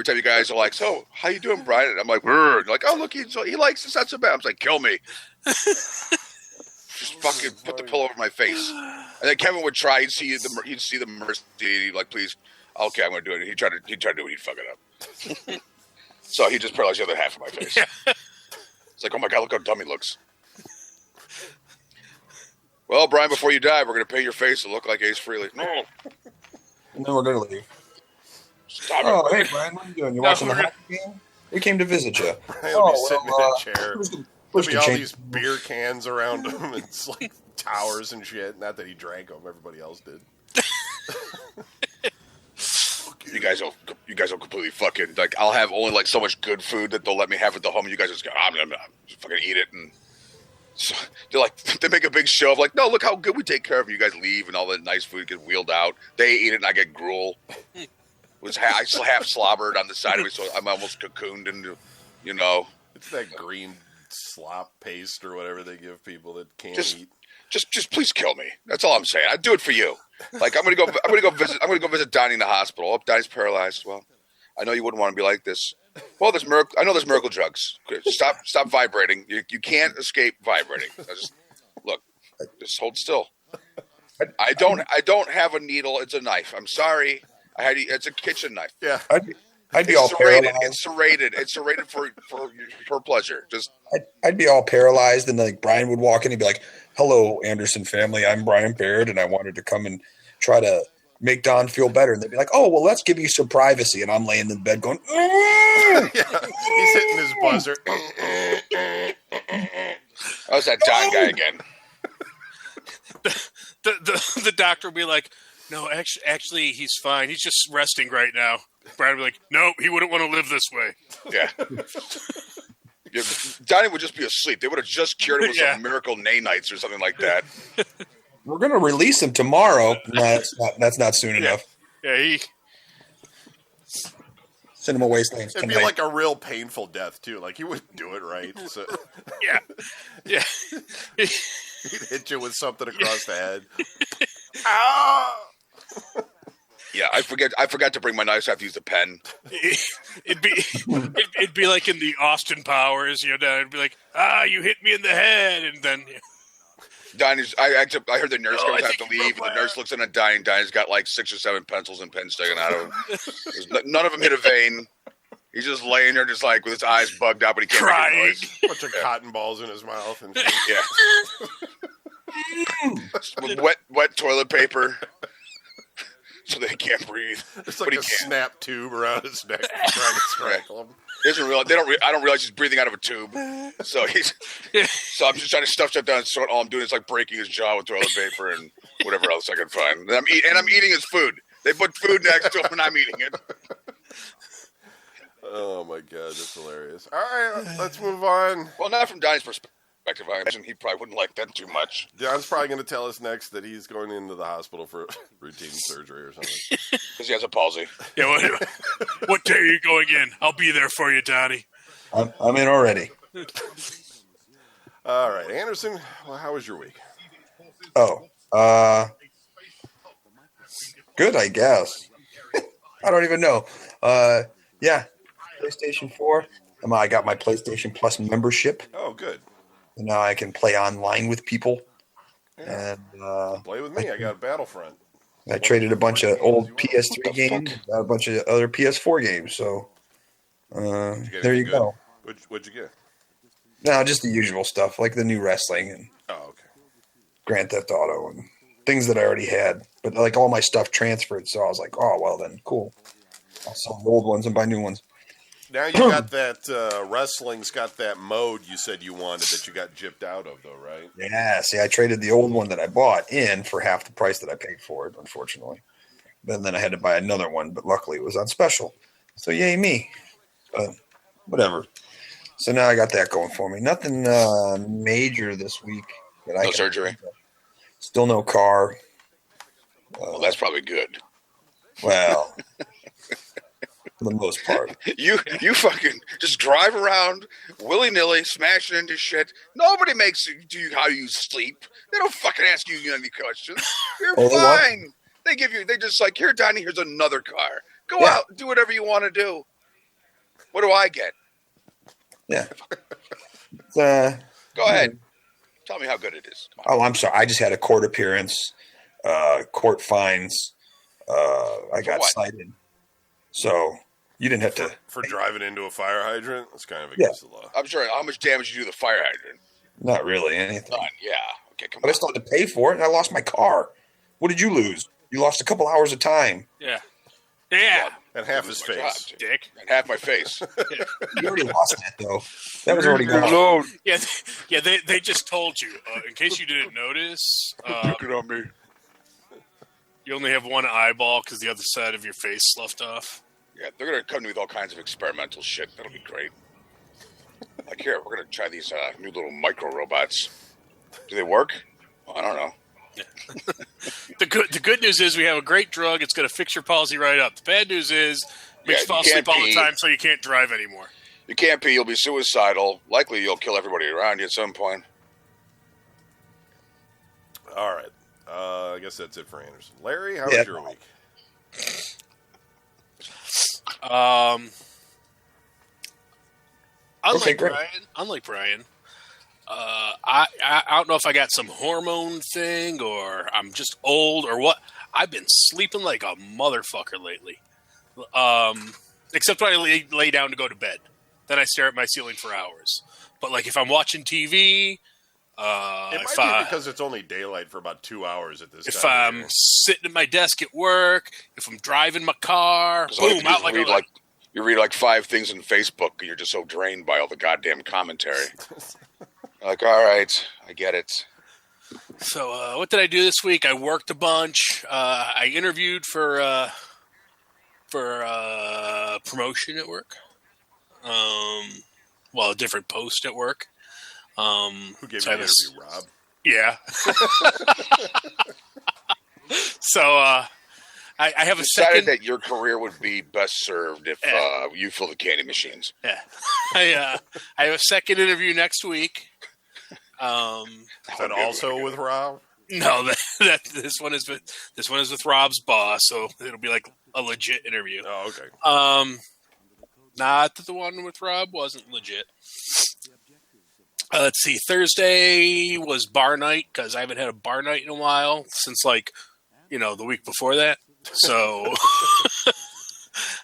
time you guys are like, so, how you doing, Brian? And I'm like, "Brr." Like, oh, look, he likes this. That's so bad. I'm like, kill me. Just fucking put the pillow over my face. And then Kevin would try. He'd see the mercy. He'd like, please. Okay, I'm going to do it. He'd try to do it. He'd fuck it up. So he just paralyzed the other half of my face. It's like, oh my God, look how dumb he looks. Well, Brian, before you die, we're going to paint your face to look like Ace Frehley. No. And then we're going to leave. Stop Oh, it. hey, Brian, what are you doing? You watching the hockey game? We came to visit you. He'll be sitting in a chair. Push There'll be the all chain. these beer cans around him. It's like towers and shit. Not that he drank them. Everybody else did. You guys will completely fucking, like, I'll have only, like, so much good food that they'll let me have at the home. And you guys just go, I'm just fucking eat it. And so they're like, they make a big show of, like, no, look how good we take care of you. You guys leave and all the nice food gets wheeled out. They eat it and I get gruel. I still half slobbered on the side of me, so I'm almost cocooned and, It's that green slop paste or whatever they give people that can't eat. Just please kill me. That's all I'm saying. I'd do it for you. Like I'm gonna go visit Donnie in the hospital. Oh, Donnie's paralyzed. Well, I know you wouldn't want to be like this. Well, I know there's miracle drugs. Stop vibrating. You can't escape vibrating. Just hold still. I don't have a needle. It's a knife. I'm sorry. It's a kitchen knife. Yeah. I'd be all paralyzed. It's serrated. It's serrated for pleasure. Just I'd be all paralyzed, and like Brian would walk in, he'd be like, "Hello, Anderson family. I'm Brian Baird, and I wanted to come and try to make Don feel better." And they'd be like, "Oh, well, let's give you some privacy." And I'm laying in bed going, Yeah. He's hitting his buzzer. that was that Don guy again. The doctor will be like, no, actually, he's fine. He's just resting right now. Brian will be like, no, he wouldn't want to live this way. Yeah. Yeah, Donnie would just be asleep. They would have just cured him with Yeah. some miracle nights or something like that. We're gonna release him tomorrow. No, that's not soon enough. Yeah, he Cinema Wastelands It'd tonight. be like a real painful death too. Like he wouldn't do it right. So yeah. he'd hit you with something across the head. Ah! Yeah, I forgot to bring my knife, so I have to use the pen. It'd be like in the Austin Powers, it'd be like, you hit me in the head, and then Donnie's. I heard the nurse Oh, going I to have to think he leave, broke and the my nurse looks in at Donnie. Donnie's got like 6 or 7 pencils and pens sticking out of him. None of them hit a vein. He's just laying there, just like with his eyes bugged out, but he can't make crying. a noise. Bunch of cotton balls in his mouth and shit. Yeah, with wet toilet paper, so they can't breathe. It's But like he a can't. snap tube around his neck trying to strangle him. He doesn't realize I don't realize he's breathing out of a tube. So so I'm just trying to stuff stuff down. So all I'm doing is like breaking his jaw with toilet paper and whatever else I can find. And I'm eating his food. They put food next to him, and I'm eating it. Oh my god, that's hilarious. All right, let's move on. Well, not from Donnie's perspective. I imagine he probably wouldn't like that too much. John's probably going to tell us next that he's going into the hospital for routine surgery or something. Because he has a palsy. Yeah, what day are you going in? I'll be there for you, Donnie. I'm in already. All right, Anderson, well, how was your week? Oh, good, I guess. I don't even know. Yeah, PlayStation 4. I got my PlayStation Plus membership, Oh, good. and now I can play online with people. Yeah. And Play with me. I got Battlefront. I traded a bunch of old PS3 games, got a bunch of other PS4 games. So Did you get there anything you good? go. What'd you get? No, just the usual stuff like the new wrestling and Oh, okay. Grand Theft Auto and things that I already had. But like all my stuff transferred, so I was like, oh well, then cool. I'll sell the old ones and buy new ones. Now you got that wrestling's got that mode you said you wanted that you got gypped out of, though, right? Yeah, see, I traded the old one that I bought in for half the price that I paid for it, unfortunately. But then I had to buy another one, but luckily it was on special. So yay me. But whatever. So now I got that going for me. Nothing major this week. That I No can- surgery. Still no car. Well, that's probably good. Well, for the most part. You fucking just drive around willy nilly, smashing into shit. Nobody makes you do how you sleep. They don't fucking ask you any questions. You're Oh, they what? fine. They just like, here, Donnie, here's another car. Go Yeah. out, do whatever you want to do. What do I get? Yeah. Go ahead. Tell me how good it is. Come on. Oh, I'm sorry. I just had a court appearance, court fines. I got what? cited. So you didn't have to. For driving into a fire hydrant, it's kind of Yeah. against the law. I'm sure. How much damage did you do to the fire hydrant? Not really anything. None. Yeah. Okay, come But I on. still had to pay for it, and I lost my car. What did you lose? You lost a couple hours of time. Yeah. Yeah. And half his My job, face. too. Dick. And half my face. You already lost that, though. That was already gone. Yeah, they just told you. In case you didn't notice, It on me. you only have one eyeball because the other side of your face sloughed off. Yeah, they're gonna come to me with all kinds of experimental shit. That'll be great. Like, here, we're gonna try these new little micro robots. Do they work? Well, I don't know. The good news is we have a great drug. It's going to fix your palsy right up. The bad news is it makes Yeah, you fall you asleep can't all the pee. time, so you can't drive anymore. You can't pee. You'll be suicidal. Likely, you'll kill everybody around you at some point. All right. I guess that's it for Anderson. Larry, how Yeah. was your week? Okay, great. Unlike Brian, I don't know if I got some hormone thing or I'm just old or what. I've been sleeping like a motherfucker lately. Except when I lay down to go to bed. Then I stare at my ceiling for hours. But like if I'm watching TV, It might if be because it's only daylight for about 2 hours at this if time. of I'm year. sitting at my desk at work, if I'm driving my car, 'Cause all you boom, have out to like do is a read you read like 5 things on Facebook, and you're just so drained by all the goddamn commentary. Like, all right, I get it. So, what did I do this week? I worked a bunch. I interviewed for promotion at work. a different post at work. Who gave you the interview, Rob? Yeah. So I have a Decided second. that your career would be best served if you fill the candy machines. Yeah. I have a second interview next week. Is that also with Rob? No, this one is with Rob's boss, so it'll be like a legit interview. Oh, okay. Not that the one with Rob wasn't legit. Let's see. Thursday was bar night because I haven't had a bar night in a while since the week before that. So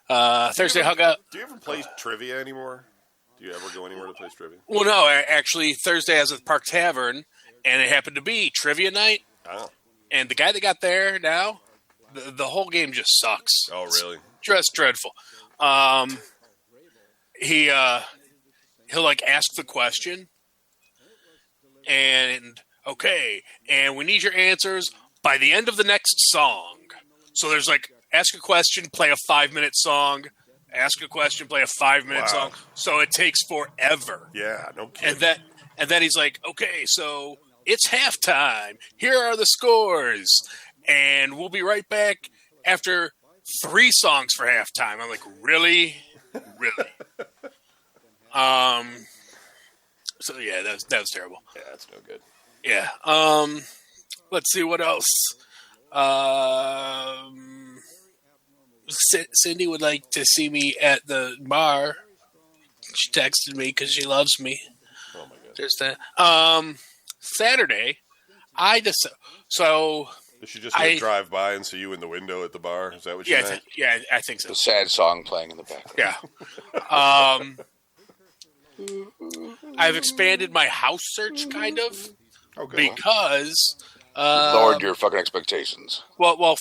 Thursday hung out. Do you ever play trivia anymore? Do you ever go anywhere to play trivia? Well, no, actually Thursday I was at the Park Tavern, and it happened to be trivia night. Oh. And the guy that got there now, the whole game just sucks. Oh, really? Just dreadful. He'll like ask the question, and okay, and we need your answers by the end of the next song. So there's like ask a question, play a 5-minute song, ask a question, play a 5-minute song. So it takes forever. Yeah, no kidding. And then he's like, okay, so it's halftime. Here are the scores. And we'll be right back after 3 songs for halftime. I'm like, really? Really? So yeah, that was terrible. Yeah, that's no good. Yeah. Let's see what else. Cindy would like to see me at the bar. She texted me because she loves me. Oh my god. There's that. Saturday, so Is she just gonna drive by and see you in the window at the bar? Is that what you meant? Yeah, I think so. The sad song playing in the background. Yeah. I've expanded my house search kind of Okay. because Lowered your fucking expectations. well,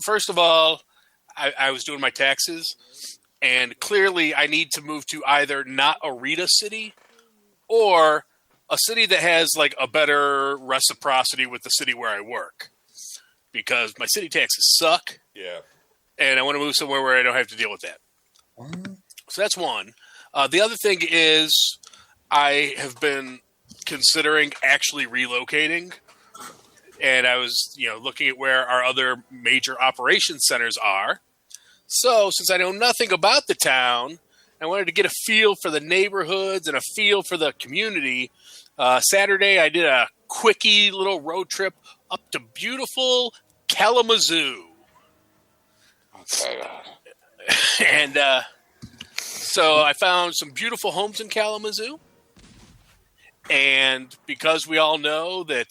first of all, I was doing my taxes, and clearly I need to move to either not a Rita city or a city that has like a better reciprocity with the city where I work, because my city taxes suck. Yeah. And I want to move somewhere where I don't have to deal with that. So that's one. The other thing is I have been considering actually relocating, and I was, looking at where our other major operations centers are. So since I know nothing about the town, I wanted to get a feel for the neighborhoods and a feel for the community. Saturday, I did a quickie little road trip up to beautiful Kalamazoo. Okay. And so I found some beautiful homes in Kalamazoo. And because we all know that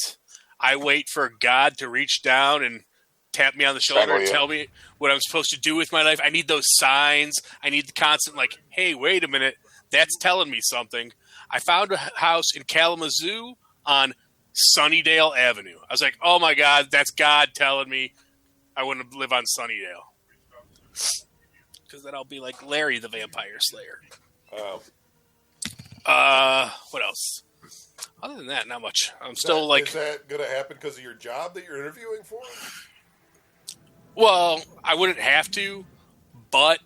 I wait for God to reach down and tap me on the shoulder and tell me what I'm supposed to do with my life, I need those signs. I need the constant, like, hey, wait a minute, that's telling me something. I found a house in Kalamazoo on Sunnydale Avenue. I was like, oh my God, that's God telling me I want to live on Sunnydale. Because then I'll be like Larry the Vampire Slayer. What else? Other than that, not much. I'm still like... Is that going to happen because of your job that you're interviewing for? Well, I wouldn't have to, but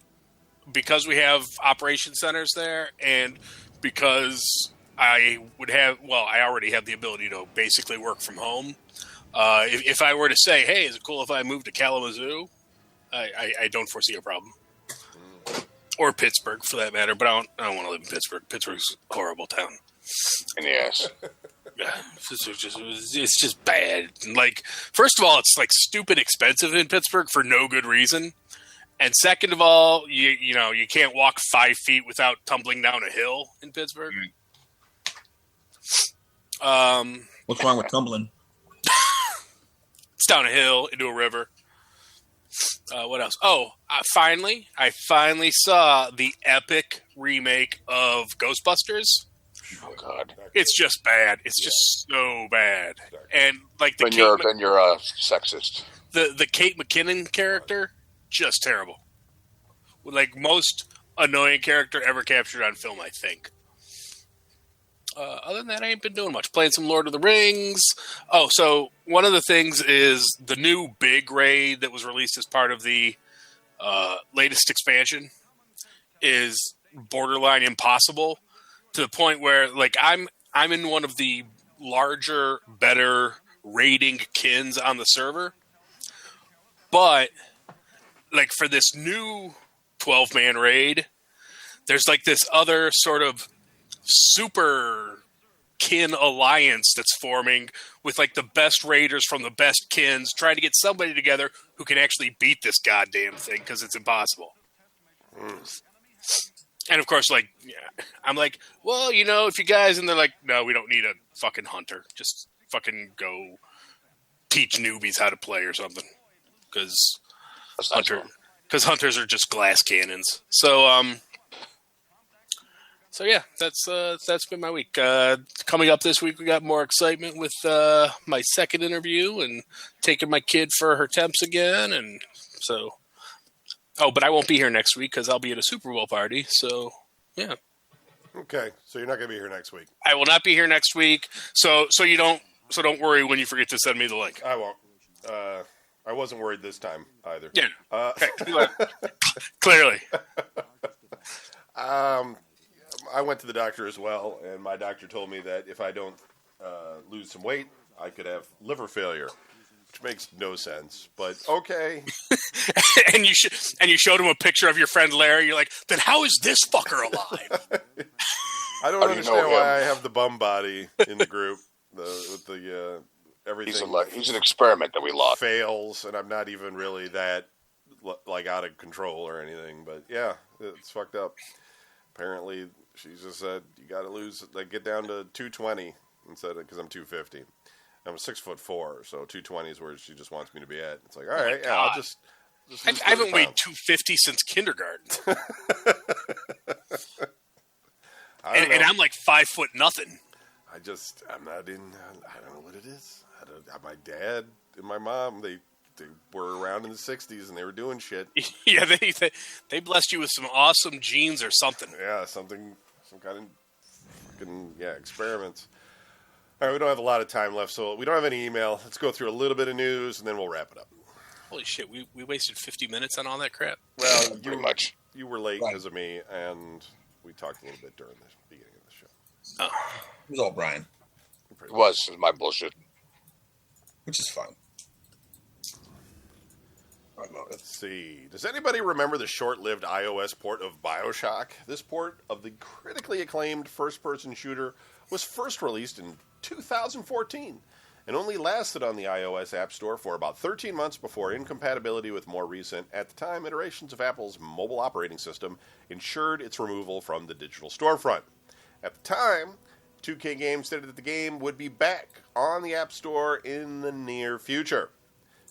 because we have operation centers there, and because I already have the ability to basically work from home. If I were to say, hey, is it cool if I move to Kalamazoo? I don't foresee a problem. Or Pittsburgh, for that matter, but I don't want to live in Pittsburgh. Pittsburgh's a horrible town. In the ass. Yeah, it's just bad. Like, first of all, it's like stupid expensive in Pittsburgh for no good reason. And second of all, you can't walk 5 feet without tumbling down a hill in Pittsburgh. What's wrong with tumbling? It's down a hill into a river. What else? Oh, I finally saw the epic remake of Ghostbusters. Oh God! It's just bad. It's just so bad. And like then you're a sexist. The Kate McKinnon character, just terrible. Like most annoying character ever captured on film, I think. Other than that, I ain't been doing much. Playing some Lord of the Rings. Oh, so one of the things is the new big raid that was released as part of the latest expansion is borderline impossible to the point where like I'm in one of the larger, better rating kins on the server, but like for this new 12-man raid, there's like this other sort of super kin alliance that's forming with like the best raiders from the best kins trying to get somebody together who can actually beat this goddamn thing because it's impossible. And of course, like, yeah, I'm like, well, you know, if you guys, and they're like, no, we don't need a fucking hunter. Just fucking go teach newbies how to play or something. Because hunters are just glass cannons. So yeah, that's been my week. Coming up this week, we got more excitement with my second interview and taking my kid for her temps again, and so. Oh, but I won't be here next week because I'll be at a Super Bowl party. So yeah. Okay, so you're not going to be here next week. I will not be here next week. So don't worry when you forget to send me the link. I won't. I wasn't worried this time either. Yeah. Clearly. I went to the doctor as well, and my doctor told me that if I don't lose some weight, I could have liver failure, which makes no sense. But okay. and you showed him a picture of your friend Larry. You're like, then how is this fucker alive? I don't understand why I have the bum body in the group. With the everything. He's an experiment that we lost. Fails, and I'm not even really that like out of control or anything. But yeah, it's fucked up. Apparently, she just said you got to lose, like, get down to 220 instead of, because I'm 250. I'm 6'4", so 220 is where she just wants me to be at. It's like, all right, yeah, I'll just I haven't weighed 250 since kindergarten, and I'm like 5 foot nothing. I'm not in. I don't know what it is. My dad and my mom, they were around in the 60s and they were doing shit. Yeah, they blessed you with some awesome genes or something. Yeah, some kind of fucking, experiments. All right, we don't have a lot of time left, so we don't have any email. Let's go through a little bit of news and then we'll wrap it up. Holy shit, we wasted 50 minutes on all that crap. Well, pretty much. You were late because of me, and we talked a little bit during the beginning of the show. Oh. It was all Brian. It was my bullshit. Which is fine. Let's see. Does anybody remember the short-lived iOS port of BioShock? This port of the critically acclaimed first-person shooter was first released in 2014 and only lasted on the iOS App Store for about 13 months before incompatibility with more recent, at the time, iterations of Apple's mobile operating system ensured its removal from the digital storefront. At the time, 2K Games stated that the game would be back on the App Store in the near future.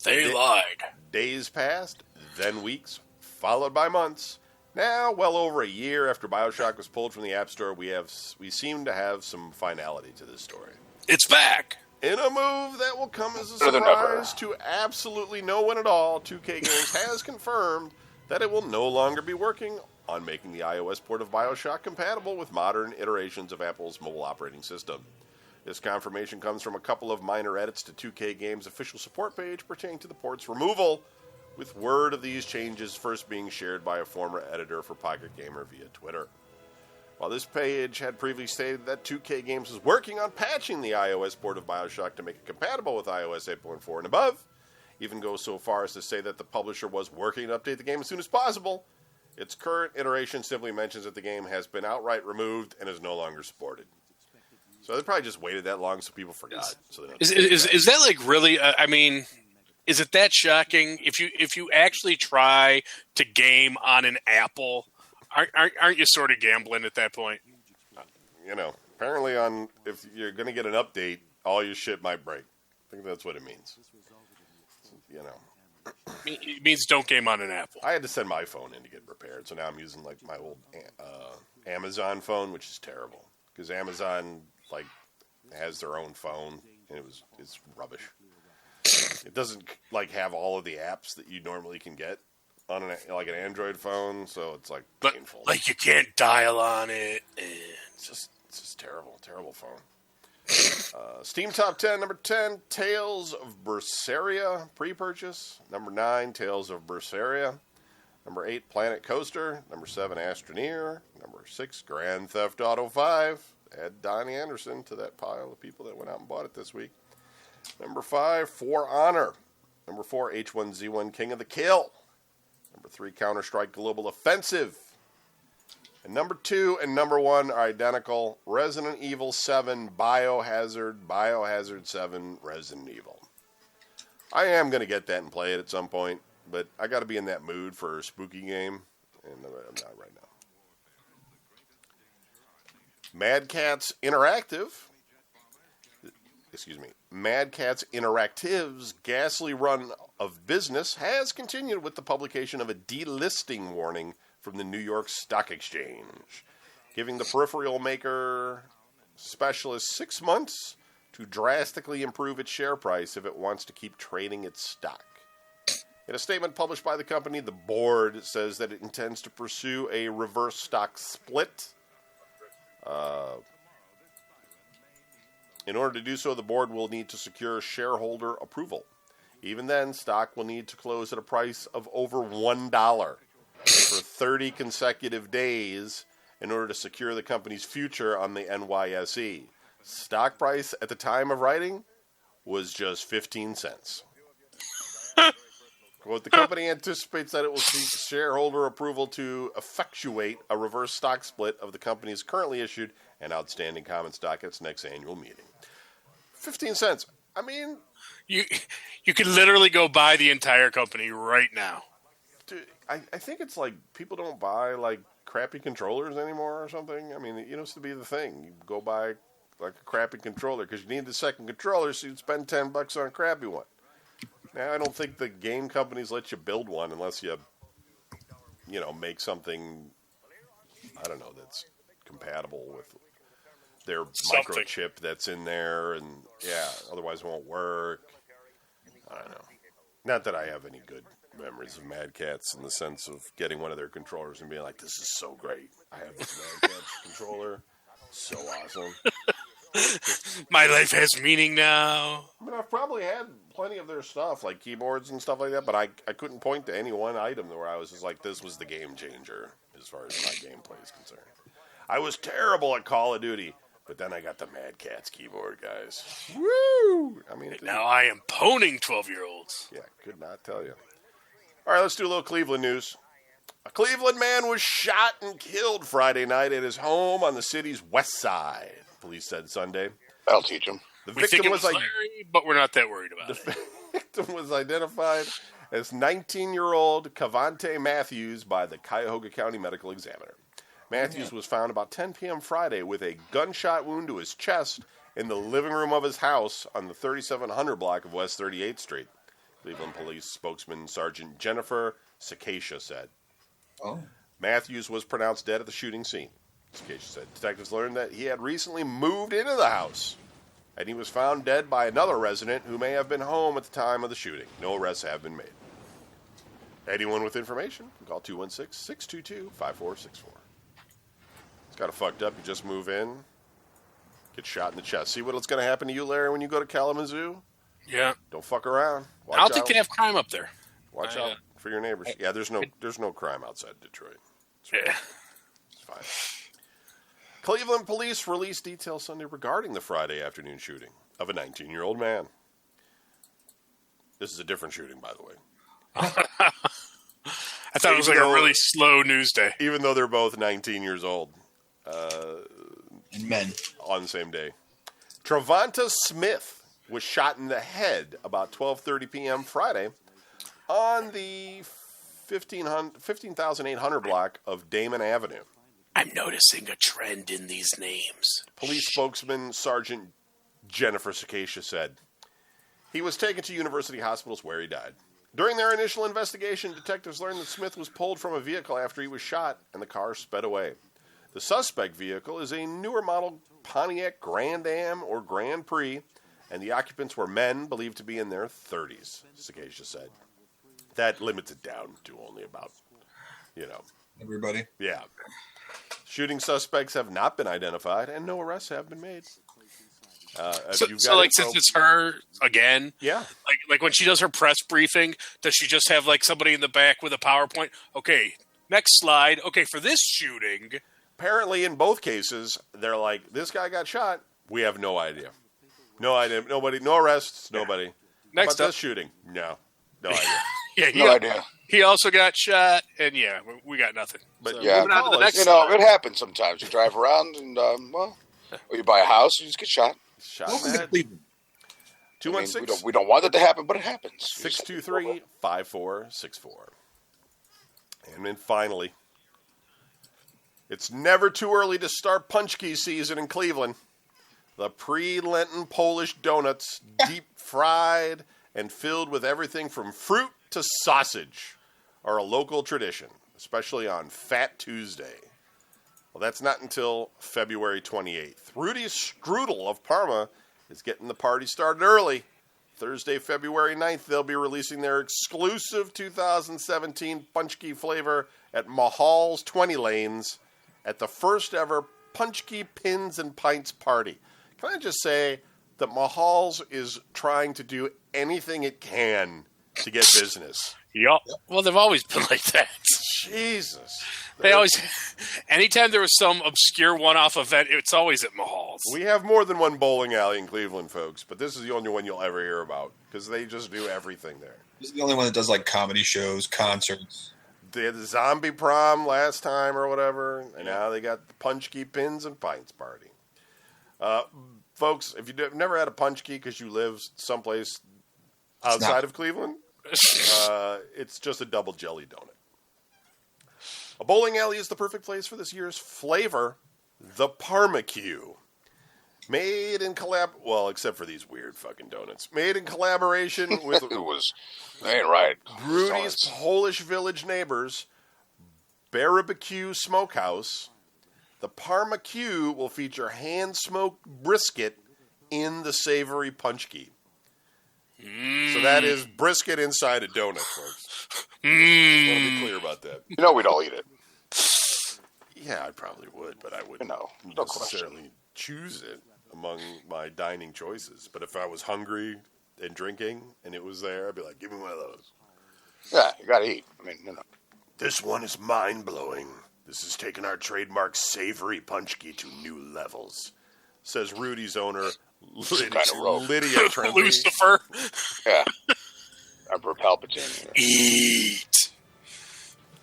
They lied. Days passed, then weeks, followed by months. Now, well over a year after BioShock was pulled from the App Store, we seem to have some finality to this story. It's back! In a move that will come as a surprise to absolutely no one at all, 2K Games has confirmed that it will no longer be working on making the iOS port of BioShock compatible with modern iterations of Apple's mobile operating system. This confirmation comes from a couple of minor edits to 2K Games' official support page pertaining to the port's removal, with word of these changes first being shared by a former editor for Pocket Gamer via Twitter. While this page had previously stated that 2K Games was working on patching the iOS port of BioShock to make it compatible with iOS 8.4 and above, even goes so far as to say that the publisher was working to update the game as soon as possible, its current iteration simply mentions that the game has been outright removed and is no longer supported. So they probably just waited that long so people forgot. Is that like really? I mean, is it that shocking? If you actually try to game on an Apple, aren't you sort of gambling at that point? You know, apparently if you're going to get an update, all your shit might break. I think that's what it means. You know, it means don't game on an Apple. I had to send my phone in to get repaired, so now I'm using like my old Amazon phone, which is terrible because Amazon has their own phone, and it's rubbish. It doesn't have all of the apps that you normally can get on an Android phone, so it's painful. You can't dial on it. It's just terrible phone. Steam Top 10, number 10, Tales of Berseria pre-purchase. Number 9, Tales of Berseria. Number 8, Planet Coaster. Number 7, Astroneer. Number 6, Grand Theft Auto 5. Add Donnie Anderson to that pile of people that went out and bought it this week. Number 5, For Honor. Number 4, H1Z1 King of the Kill. Number 3, Counter-Strike Global Offensive. And number 2 and number 1 are identical. Resident Evil 7, Biohazard 7, Resident Evil. I am going to get that and play it at some point, but I got to be in that mood for a spooky game, and I'm not right now. Mad Catz Interactive's ghastly run of business has continued with the publication of a delisting warning from the New York Stock Exchange, giving the peripheral maker specialist 6 months to drastically improve its share price if it wants to keep trading its stock. In a statement published by the company, the board says that it intends to pursue a reverse stock split. In order to do so, the board will need to secure shareholder approval. Even then, stock will need to close at a price of over $1 for 30 consecutive days in order to secure the company's future on the NYSE. Stock price at the time of writing was just 15 cents. Quote, the company anticipates that it will seek shareholder approval to effectuate a reverse stock split of the company's currently issued and outstanding common stock at its next annual meeting. 15 cents. I mean, You could literally go buy the entire company right now. dude, I think it's like people don't buy like crappy controllers anymore or something. I mean, it used to be the thing. You go buy like a crappy controller because you need the second controller, so you'd spend $10 on a crappy one. Now, I don't think the game companies let you build one unless you make something, I don't know, that's compatible with their microchip that's in there, and yeah, otherwise it won't work. I don't know. Not that I have any good memories of Mad Catz in the sense of getting one of their controllers and being like, this is so great. I have this Mad Catz controller. So awesome. My life has meaning now. I mean, I've probably had plenty of their stuff, like keyboards and stuff like that, but I couldn't point to any one item where I was just like, this was the game changer as far as my gameplay is concerned. I was terrible at Call of Duty, but then I got the Mad Catz keyboard, guys. Woo! I mean, Now I am poning 12-year-olds. yeah, could not tell you. All right, let's do a little Cleveland news. A Cleveland man was shot and killed Friday night at his home on the city's west side, police said Sunday. I'll teach him. The We think victim it was was like Larry, but we're not that worried about it. the victim was identified as 19-year-old Cavante Matthews by the Cuyahoga County Medical Examiner. Matthews was found about 10 p.m. Friday with a gunshot wound to his chest in the living room of his house on the 3700 block of West 38th Street. Cleveland Police spokesman Sergeant Jennifer Sakasha said. Oh. Matthews was pronounced dead at the shooting scene. Sakasha said detectives learned that he had recently moved into the house, and he was found dead by another resident who may have been home at the time of the shooting. No arrests have been made. Anyone with information, call 216-622-5464. It's kind of fucked up. You just move in, get shot in the chest. See what's going to happen to you, Larry, when you go to Kalamazoo? Yeah. Don't fuck around. Watch I don't think out. they have crime up there. Watch out for your neighbors. Yeah, there's no crime outside Detroit. Yeah. It's fine. Cleveland police released details Sunday regarding the Friday afternoon shooting of a 19-year-old man. This is a different shooting, by the way. I thought it was like a really slow news day. Even though they're both 19 years old. And men. On the same day. Travonta Smith was shot in the head about 12:30 p.m. Friday on the 15,800 block of Damon Avenue. I'm noticing a trend in these names. Police spokesman Sergeant Jennifer Sakasha said he was taken to University Hospitals where he died. During their initial investigation, detectives learned that Smith was pulled from a vehicle after he was shot and the car sped away. The suspect vehicle is a newer model Pontiac Grand Am or Grand Prix, and the occupants were men believed to be in their 30s, Sakasha said. That limits it down to only about, Everybody. yeah. Shooting suspects have not been identified, and no arrests have been made. Since it's her again, yeah, like when she does her press briefing, does she just have like somebody in the back with a PowerPoint? Okay, next slide. Okay, for this shooting, apparently in both cases, they're like, this guy got shot. We have no idea. No idea. Nobody. No arrests. Nobody. Next About up, this shooting. No idea. yeah, No idea. He also got shot, and yeah, we got nothing. But So, Yeah. moving on to the next You know, slide. it happens sometimes. You drive around and, or you buy a house and you just get shot. Shot Welcome in the to head. Cleveland. I mean, 216 we don't want it to happen, but it happens. 623-5464. And then finally, it's never too early to start punchki season in Cleveland. The pre-Lenten Polish donuts, deep fried and filled with everything from fruit to sausage, are a local tradition, especially on Fat Tuesday. Well, that's not until February 28th. Rudy's Strudel of Parma is getting the party started early. Thursday, February 9th, they'll be releasing their exclusive 2017 Punchki flavor at Mahal's 20 Lanes at the first ever Punchki Pins and Pints party. Can I just say that Mahal's is trying to do anything it can to get business? Yup. Well, they've always been like that. Jesus. They always, anytime there was some obscure one-off event, it's always at Mahal's. We have more than one bowling alley in Cleveland, folks, but this is the only one you'll ever hear about because they just do everything there. This is the only one that does like comedy shows, concerts. They had the zombie prom last time or whatever, and now they got the Punchki Pins and Pints party. Folks, if you've never had a Punchki because you live someplace outside of Cleveland, it's just a double jelly donut. A bowling alley is the perfect place for this year's flavor, the Parmacue. Made in except for these weird fucking donuts. Made in collaboration with They ain't right. Rudy's Polish Village neighbors, Barbecue Smokehouse. The Parmacue will feature hand-smoked brisket in the savory punchki. So that is brisket inside a donut, folks. I want to be clear about that. You know we'd all eat it. Yeah, I probably would, but I wouldn't No necessarily choose it among my dining choices. But if I was hungry and drinking and it was there, I'd be like, give me one of those. Yeah, you gotta eat. I mean, This one is mind-blowing. This has taken our trademark savory punchki to new levels, says Rudy's owner, Lydia Trempe. Lucifer. Yeah. Emperor Palpatine. Eat.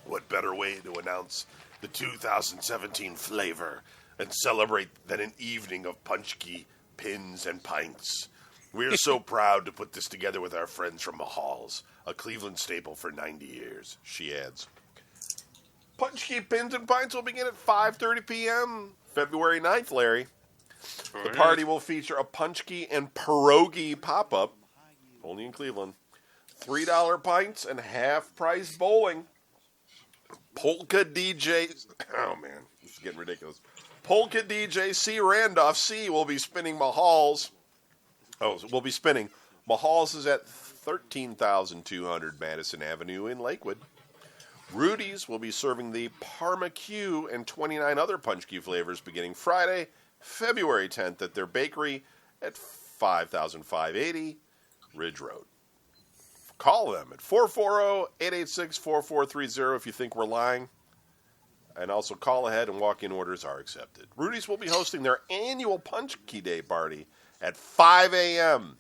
What better way to announce the 2017 flavor and celebrate than an evening of punchki, pins, and pints? We're so proud to put this together with our friends from Mahal's, a Cleveland staple for 90 years, she adds. Punchki, Pins, and Pints will begin at 5:30 p.m. February 9th, Larry. The party will feature a Punchki and Pierogi pop-up, only in Cleveland, $3 pints, and half-price bowling. Polka DJ... Oh, man, this is getting ridiculous. Polka DJ C. Randolph C. will be spinning Mahal's. Mahal's is at 13,200 Madison Avenue in Lakewood. Rudy's will be serving the Parmacue and 29 other Punchki flavors beginning Friday, February 10th at their bakery at 5580 Ridge Road. Call them at 440-886-4430 if you think we're lying. And also call ahead and walk-in orders are accepted. Rudy's will be hosting their annual Punchki Day party at 5 a.m.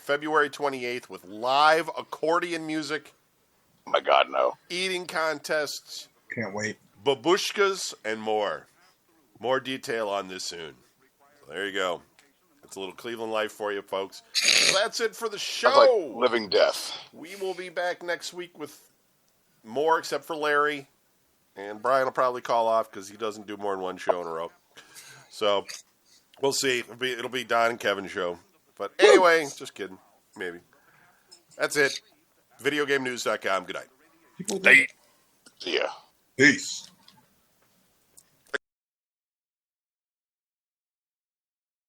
February 28th with live accordion music, Oh my God, no. eating contests, Can't wait. babushkas, and more. More detail on this soon. So there you go. That's a little Cleveland life for you, folks. So that's it for the Sounds like show. living death. We will be back next week with more, except for Larry. And Brian will probably call off because he doesn't do more than one show in a row. So we'll see. It'll be Don and Kevin's show. But anyway, just kidding. Maybe. That's it. VideoGameNews.com. Good night. They See ya. Peace.